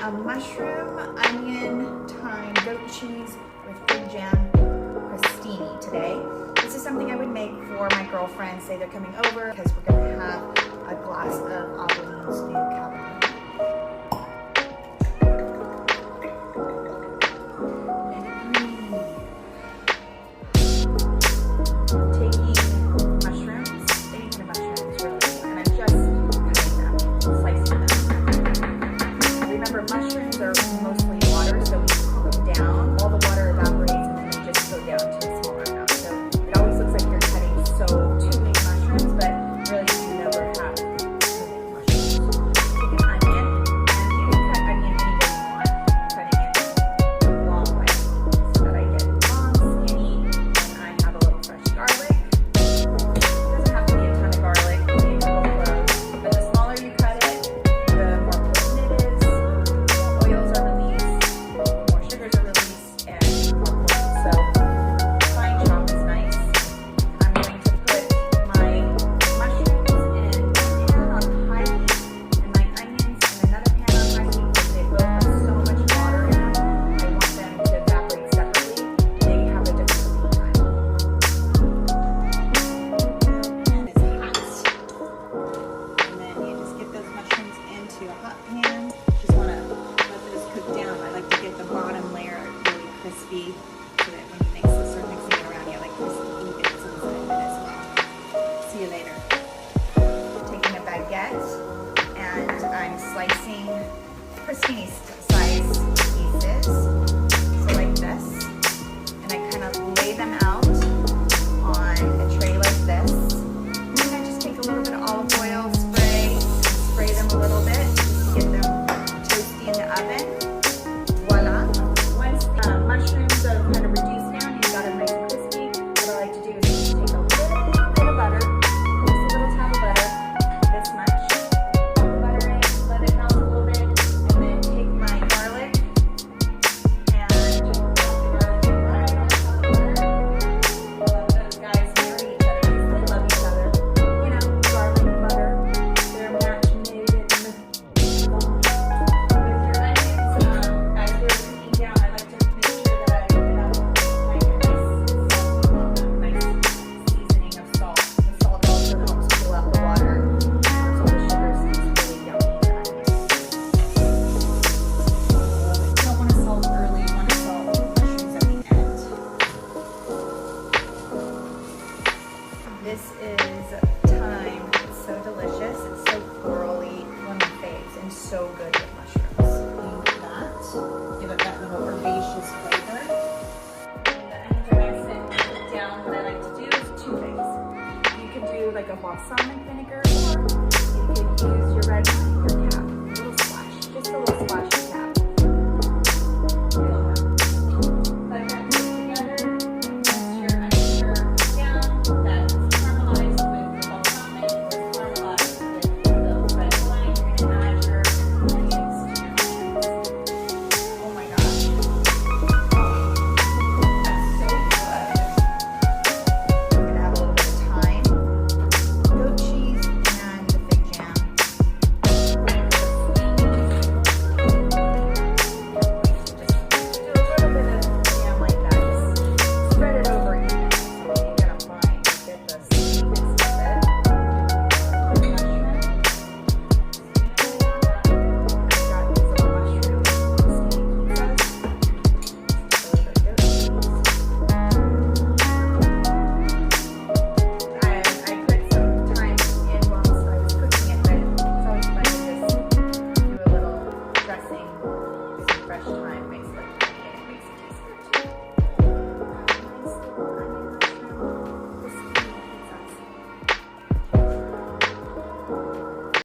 a mushroom, onion, thyme, goat cheese with fig jam crostini today. This is something I would make for my girlfriends, say they're coming over, because we're going to have a glass of Albertine's new Cabernet. Mushrooms are mostly water, so we cook them down. All the water evaporates and then they just go down to a smaller amount. So it always looks like you're cutting so too many mushrooms, but really you never have too many mushrooms. Take an onion, and you can cut onion any way you want, cutting it long way so that I get long, skinny, and I have a little fresh garlic. It doesn't have to be a ton of garlic, maybe a couple cloves, but the smaller you cut it, the more potent it is. Oils are released, more sugars are released, and more protein. So fine chop is nice. I'm going to put my mushrooms in a pan on high heat and my onions in another pan on high heat because they both have so much water in them. I want them to evaporate separately. They have a different cooking time. And it's hot. And then you just get those mushrooms into a hot pan. Just want to cook down. I like to get the bottom layer really crispy so that when you start mixing it around, you have like crispy bits inside of it as well. See you later. Taking a baguette and I'm slicing crostini size pieces, so like this, and I kind of lay them out on a tray like this. And then I just take a little bit of olive oil, spray them a little bit, get them toasty in the oven. Voila. Once the mushrooms are kind of reduced down, you've got them nice and crispy. What I like to do is just take a little bit of butter, just a little tab of butter, this much. Put the butter in, let it melt a little bit, and then take my garlic and just put the garlic right on top of the butter. I love those guys marry each other because they love each other. You know, garlic and butter, they're a match made in the This is thyme. It's so delicious. It's so florally, one of my faves, and so good with mushrooms. Leave that. Give it that little herbaceous flavor. And the onions are nice and cooked down. What I like to do is two things. You can do like a balsamic vinegar, or you can use your red wine, your cap.